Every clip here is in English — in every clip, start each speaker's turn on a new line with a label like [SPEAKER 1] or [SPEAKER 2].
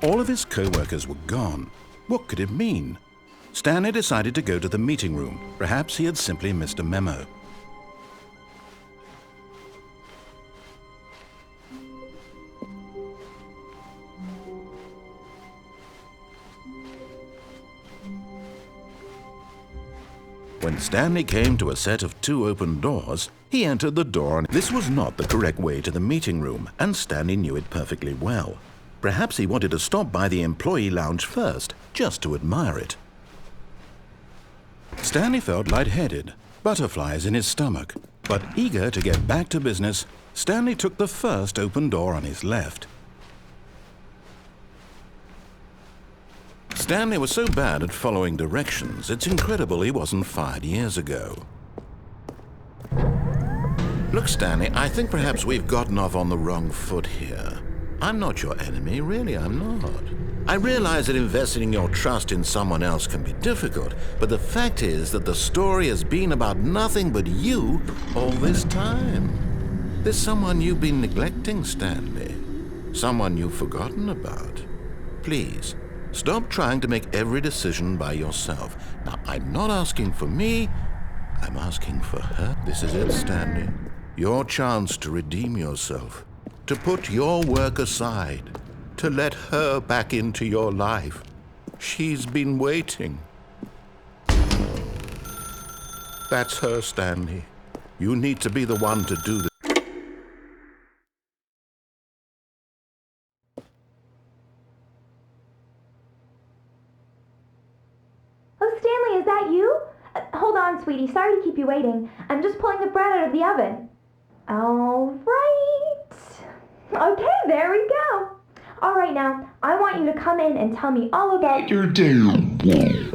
[SPEAKER 1] All of his co-workers were gone. What could it mean? Stanley decided to go to the meeting room. Perhaps he had simply missed a memo. When Stanley came to a set of 2 open doors, he entered the door. This was not the correct way to the meeting room, and Stanley knew it perfectly well. Perhaps he wanted to stop by the employee lounge first, just to admire it. Stanley felt lightheaded, butterflies in his stomach. But eager to get back to business, Stanley took the first open door on his left. Stanley was so bad at following directions, it's incredible he wasn't fired years ago. Look, Stanley, I think perhaps we've gotten off on the wrong foot here. I'm not your enemy, really, I'm not. I realize that investing your trust in someone else can be difficult, but the fact is that the story has been about nothing but you all this time. There's someone you've been neglecting, Stanley. Someone you've forgotten about. Please, stop trying to make every decision by yourself. Now, I'm not asking for me, I'm asking for her. This is it, Stanley. Your chance to redeem yourself, to put your work aside, to let her back into your life. She's been waiting. That's her, Stanley. You need to be the one to do this.
[SPEAKER 2] Oh, Stanley, is that you? Hold on, sweetie. Sorry to keep you waiting. I'm just pulling the bread out of the oven. All right. Okay, there we go. All right, now, I want you to come in and tell me all about your day.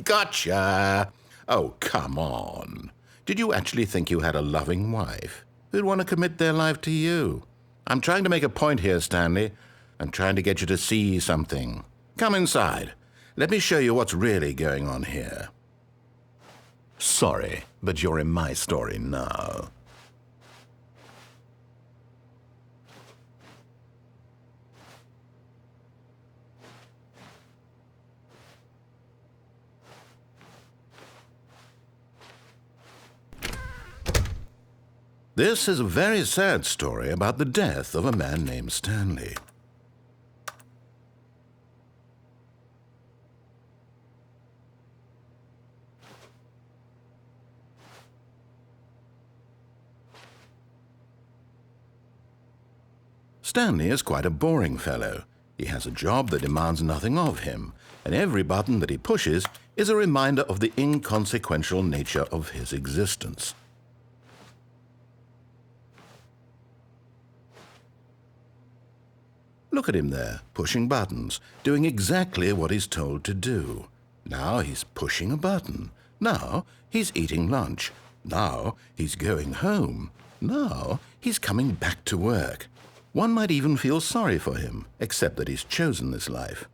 [SPEAKER 1] Gotcha. Oh, come on. Did you actually think you had a loving wife who'd want to commit their life to you? I'm trying to make a point here, Stanley. I'm trying to get you to see something. Come inside. Let me show you what's really going on here. Sorry, but you're in my story now. This is a very sad story about the death of a man named Stanley. Stanley is quite a boring fellow. He has a job that demands nothing of him, and every button that he pushes is a reminder of the inconsequential nature of his existence. Look at him there, pushing buttons, doing exactly what he's told to do. Now he's pushing a button. Now he's eating lunch. Now he's going home. Now he's coming back to work. One might even feel sorry for him, except that he's chosen this life.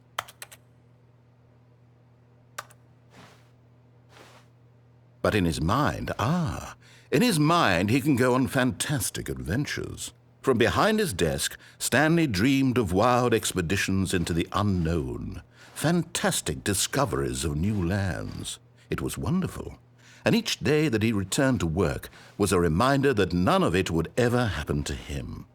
[SPEAKER 1] But in his mind, he can go on fantastic adventures. From behind his desk, Stanley dreamed of wild expeditions into the unknown, fantastic discoveries of new lands. It was wonderful, and each day that he returned to work was a reminder that none of it would ever happen to him.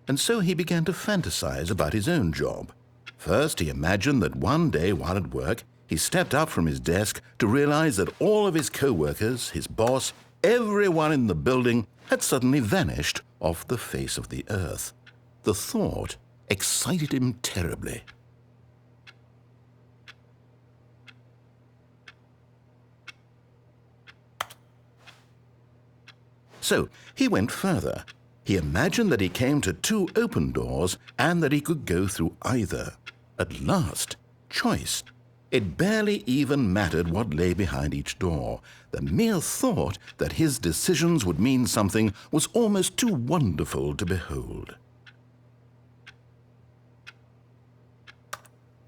[SPEAKER 1] And so he began to fantasize about his own job. First, he imagined that one day while at work, he stepped up from his desk to realize that all of his co-workers, his boss, everyone in the building had suddenly vanished off the face of the earth. The thought excited him terribly. So he went further. He imagined that he came to 2 open doors and that he could go through either. At last, choice. It barely even mattered what lay behind each door. The mere thought that his decisions would mean something was almost too wonderful to behold.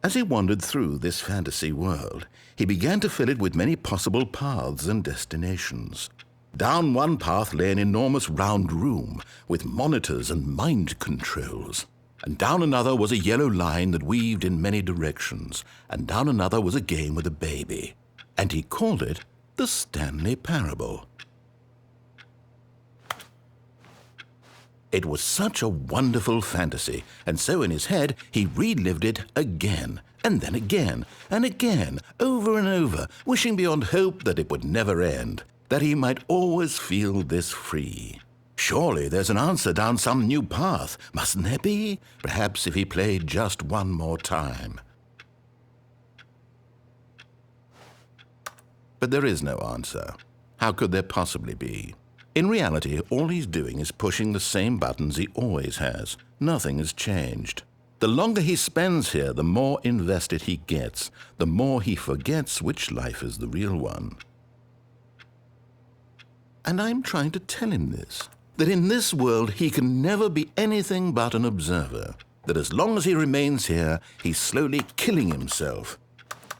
[SPEAKER 1] As he wandered through this fantasy world, he began to fill it with many possible paths and destinations. Down one path lay an enormous round room with monitors and mind controls. And down another was a yellow line that weaved in many directions. And down another was a game with a baby. And he called it the Stanley Parable. It was such a wonderful fantasy, and so in his head he relived it again, and then again, and again, over and over, wishing beyond hope that it would never end, that he might always feel this free. Surely there's an answer down some new path, mustn't there be? Perhaps if he played just one more time. But there is no answer. How could there possibly be? In reality, all he's doing is pushing the same buttons he always has. Nothing has changed. The longer he spends here, the more invested he gets, the more he forgets which life is the real one. And I'm trying to tell him this, that in this world he can never be anything but an observer, that as long as he remains here, he's slowly killing himself.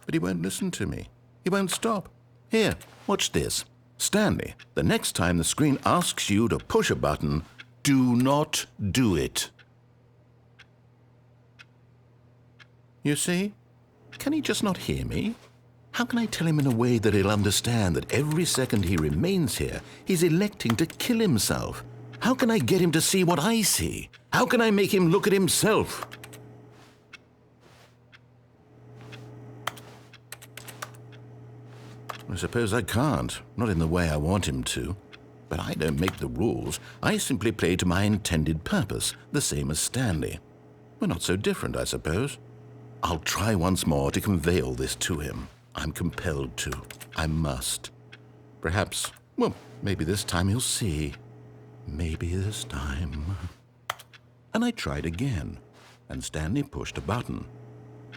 [SPEAKER 1] But he won't listen to me. He won't stop. Here, watch this. Stanley, the next time the screen asks you to push a button, do not do it. You see? Can he just not hear me? How can I tell him in a way that he'll understand that every second he remains here, he's electing to kill himself? How can I get him to see what I see? How can I make him look at himself? I suppose I can't, not in the way I want him to. But I don't make the rules. I simply play to my intended purpose, the same as Stanley. We're not so different, I suppose. I'll try once more to convey all this to him. I'm compelled to. I must. Perhaps, well, maybe this time he'll see. Maybe this time. And I tried again, and Stanley pushed a button.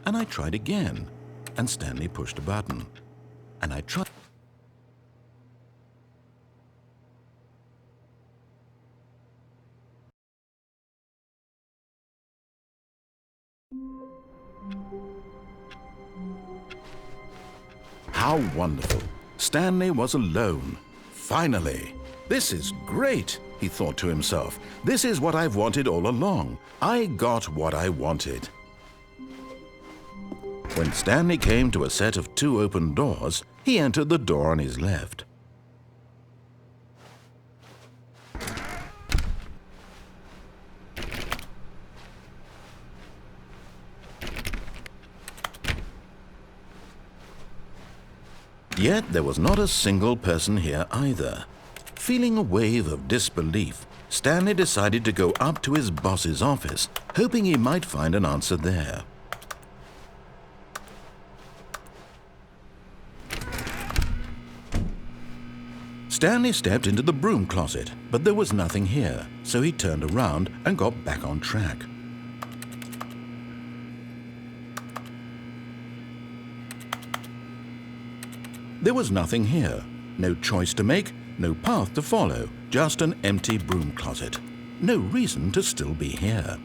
[SPEAKER 1] And I tried again, and Stanley pushed a button. And I tried. How wonderful. Stanley was alone. Finally. This is great, he thought to himself. This is what I've wanted all along. I got what I wanted. When Stanley came to a set of 2 open doors, he entered the door on his left. Yet there was not a single person here either. Feeling a wave of disbelief, Stanley decided to go up to his boss's office, hoping he might find an answer there. Stanley stepped into the broom closet, but there was nothing here, so he turned around and got back on track. There was nothing here, no choice to make, no path to follow, just an empty broom closet. No reason to still be here.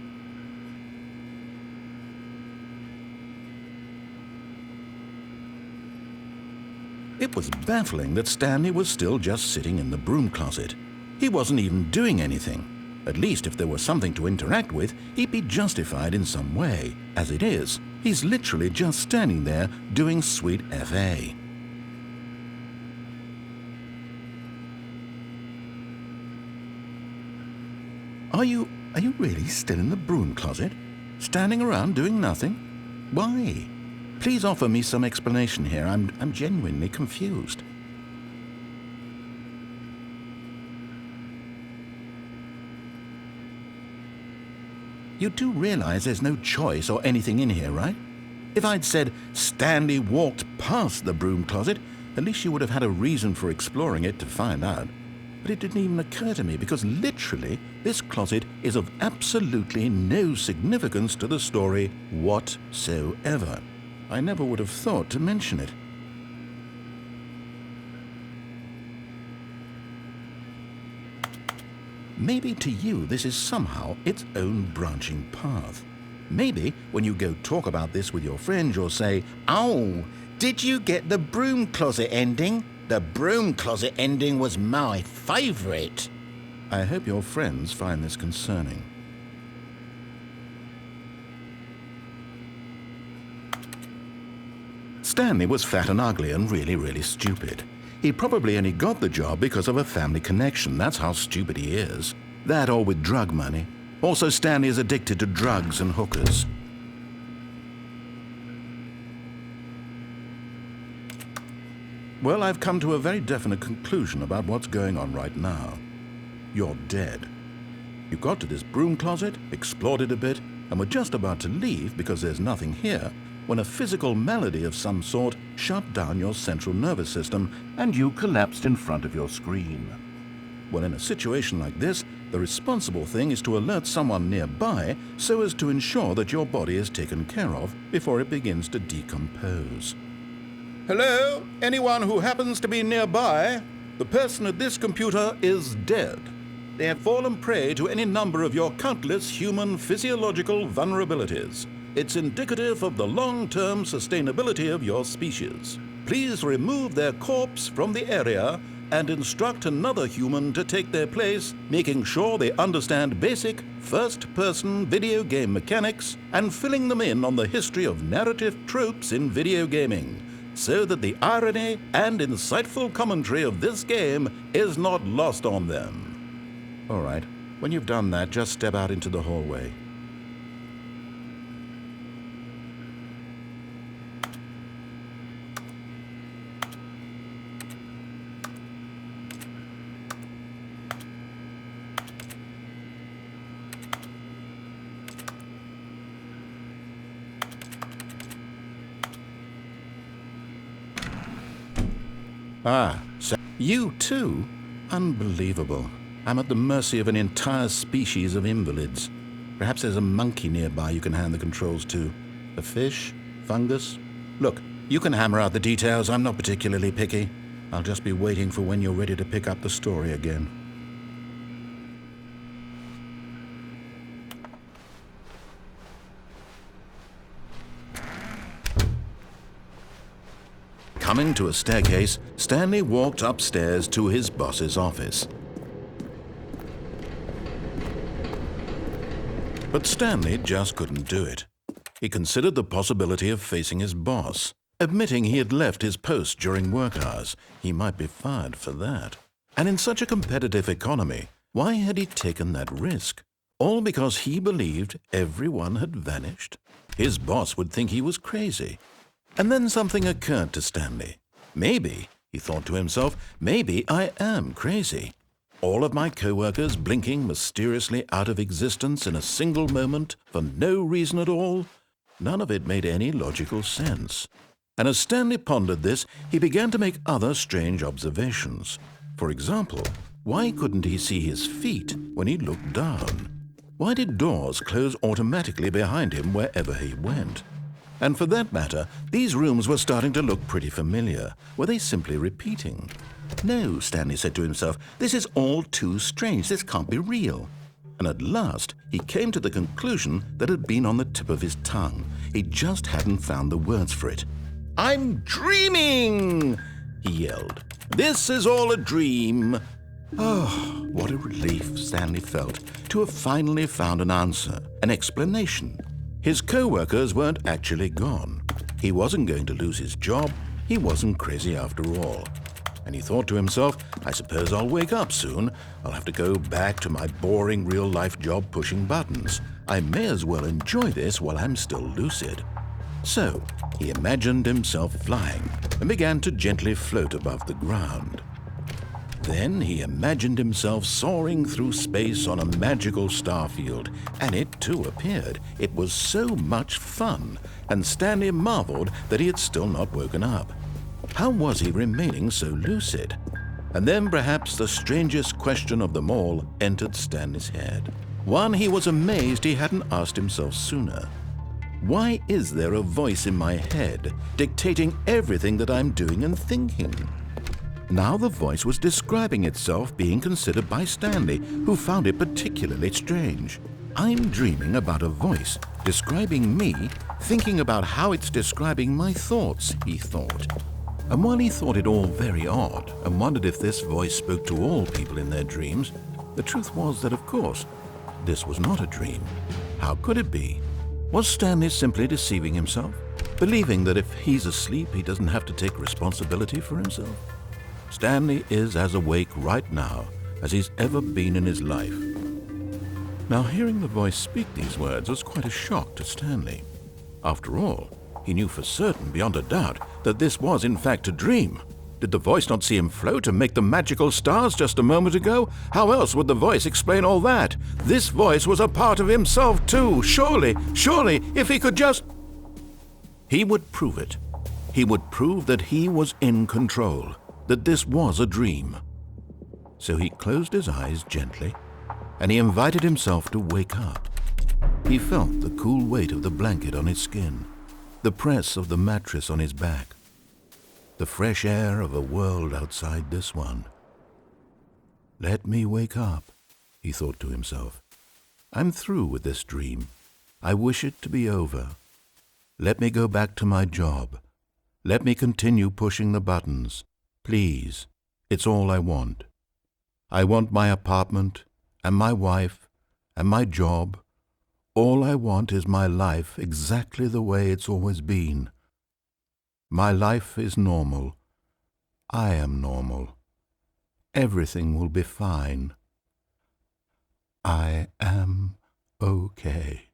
[SPEAKER 1] It was baffling that Stanley was still just sitting in the broom closet. He wasn't even doing anything. At least if there was something to interact with, he'd be justified in some way. As it is, he's literally just standing there doing sweet FA. Are you really still in the broom closet? Standing around doing nothing? Why? Please offer me some explanation here. I'm genuinely confused. You do realize there's no choice or anything in here, right? If I'd said Stanley walked past the broom closet, at least you would have had a reason for exploring it to find out. But it didn't even occur to me because literally this closet is of absolutely no significance to the story whatsoever. I never would have thought to mention it. Maybe to you this is somehow its own branching path. Maybe when you go talk about this with your friend, you'll say, "Oh, did you get the broom closet ending?
[SPEAKER 3] The broom closet ending was my favourite.
[SPEAKER 1] I hope your friends find this concerning. Stanley was fat and ugly and really, really stupid. He probably only got the job because of a family connection. That's how stupid he is. That or with drug money. Also, Stanley is addicted to drugs and hookers. Well, I've come to a very definite conclusion about what's going on right now. You're dead. You got to this broom closet, explored it a bit, and were just about to leave because there's nothing here, when a physical malady of some sort shut down your central nervous system and you collapsed in front of your screen. Well, in a situation like this, the responsible thing is to alert someone nearby so as to ensure that your body is taken care of before it begins to decompose. Hello? Anyone who happens to be nearby? The person at this computer is dead. They have fallen prey to any number of your countless human physiological vulnerabilities. It's indicative of the long-term sustainability of your species. Please remove their corpse from the area and instruct another human to take their place, making sure they understand basic first-person video game mechanics and filling them in on the history of narrative tropes in video gaming, so that the irony and insightful commentary of this game is not lost on them. All right, when you've done that, just step out into the hallway. So you too? Unbelievable. I'm at the mercy of an entire species of invalids. Perhaps there's a monkey nearby you can hand the controls to. A fish? Fungus? Look, you can hammer out the details. I'm not particularly picky. I'll just be waiting for when you're ready to pick up the story again. Coming to a staircase, Stanley walked upstairs to his boss's office. But Stanley just couldn't do it. He considered the possibility of facing his boss. Admitting he had left his post during work hours, he might be fired for that. And in such a competitive economy, why had he taken that risk? All because he believed everyone had vanished? His boss would think he was crazy. And then something occurred to Stanley. Maybe, he thought to himself, maybe I am crazy. All of my co-workers blinking mysteriously out of existence in a single moment for no reason at all? None of it made any logical sense. And as Stanley pondered this, he began to make other strange observations. For example, why couldn't he see his feet when he looked down? Why did doors close automatically behind him wherever he went? And for that matter, these rooms were starting to look pretty familiar. Were they simply repeating? No, Stanley said to himself, this is all too strange. This can't be real. And at last, he came to the conclusion that had been on the tip of his tongue. He just hadn't found the words for it. I'm dreaming, he yelled. This is all a dream. Oh, what a relief Stanley felt to have finally found an answer, an explanation. His co-workers weren't actually gone. He wasn't going to lose his job. He wasn't crazy after all. And he thought to himself, I suppose I'll wake up soon. I'll have to go back to my boring real-life job pushing buttons. I may as well enjoy this while I'm still lucid. So he imagined himself flying and began to gently float above the ground. Then he imagined himself soaring through space on a magical starfield, and it too appeared. It was so much fun, and Stanley marveled that he had still not woken up. How was he remaining so lucid? And then perhaps the strangest question of them all entered Stanley's head. One he was amazed he hadn't asked himself sooner. Why is there a voice in my head dictating everything that I'm doing and thinking? Now the voice was describing itself being considered by Stanley, who found it particularly strange. I'm dreaming about a voice describing me, thinking about how it's describing my thoughts, he thought. And while he thought it all very odd and wondered if this voice spoke to all people in their dreams, the truth was that, of course, this was not a dream. How could it be? Was Stanley simply deceiving himself, believing that if he's asleep, he doesn't have to take responsibility for himself? Stanley is as awake right now as he's ever been in his life. Now, hearing the voice speak these words was quite a shock to Stanley. After all, he knew for certain, beyond a doubt, that this was in fact a dream. Did the voice not see him float and make the magical stars just a moment ago? How else would the voice explain all that? This voice was a part of himself too. Surely, if he could just... He would prove it. He would prove that he was in control, that this was a dream. So he closed his eyes gently, and he invited himself to wake up. He felt the cool weight of the blanket on his skin, the press of the mattress on his back, the fresh air of a world outside this one. Let me wake up, he thought to himself. I'm through with this dream. I wish it to be over. Let me go back to my job. Let me continue pushing the buttons. Please, it's all I want. I want my apartment and my wife and my job. All I want is my life exactly the way it's always been. My life is normal. I am normal. Everything will be fine. I am okay.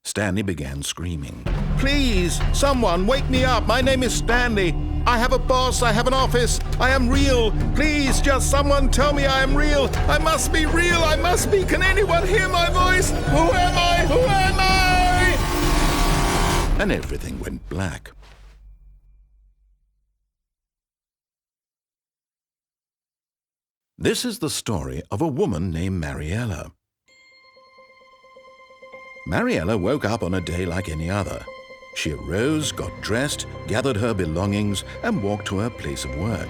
[SPEAKER 1] Stanley began screaming. Please, someone, wake me up. My name is Stanley. I have a boss. I have an office. I am real. Please, just someone tell me I am real. I must be real. I must be. Can anyone hear my voice? Who am I? Who am I? And everything went black. This is the story of a woman named Mariella. Mariella woke up on a day like any other. She arose, got dressed, gathered her belongings, and walked to her place of work.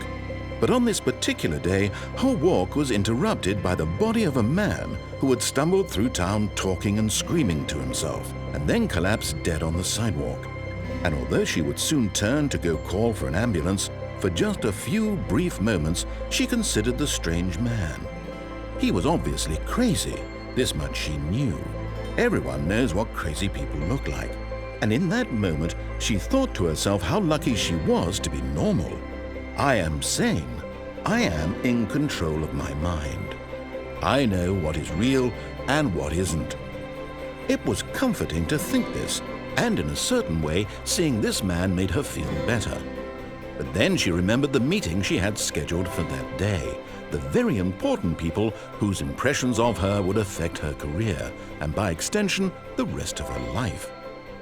[SPEAKER 1] But on this particular day, her walk was interrupted by the body of a man who had stumbled through town talking and screaming to himself, and then collapsed dead on the sidewalk. And although she would soon turn to go call for an ambulance, for just a few brief moments she considered the strange man. He was obviously crazy. This much she knew. Everyone knows what crazy people look like. And in that moment, she thought to herself how lucky she was to be normal. I am sane. I am in control of my mind. I know what is real and what isn't. It was comforting to think this, and in a certain way, seeing this man made her feel better. But then she remembered the meeting she had scheduled for that day, the very important people whose impressions of her would affect her career, and by extension, the rest of her life.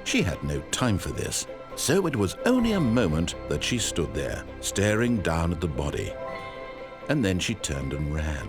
[SPEAKER 1] She had no time for this, so it was only a moment that she stood there, staring down at the body. And then she turned and ran.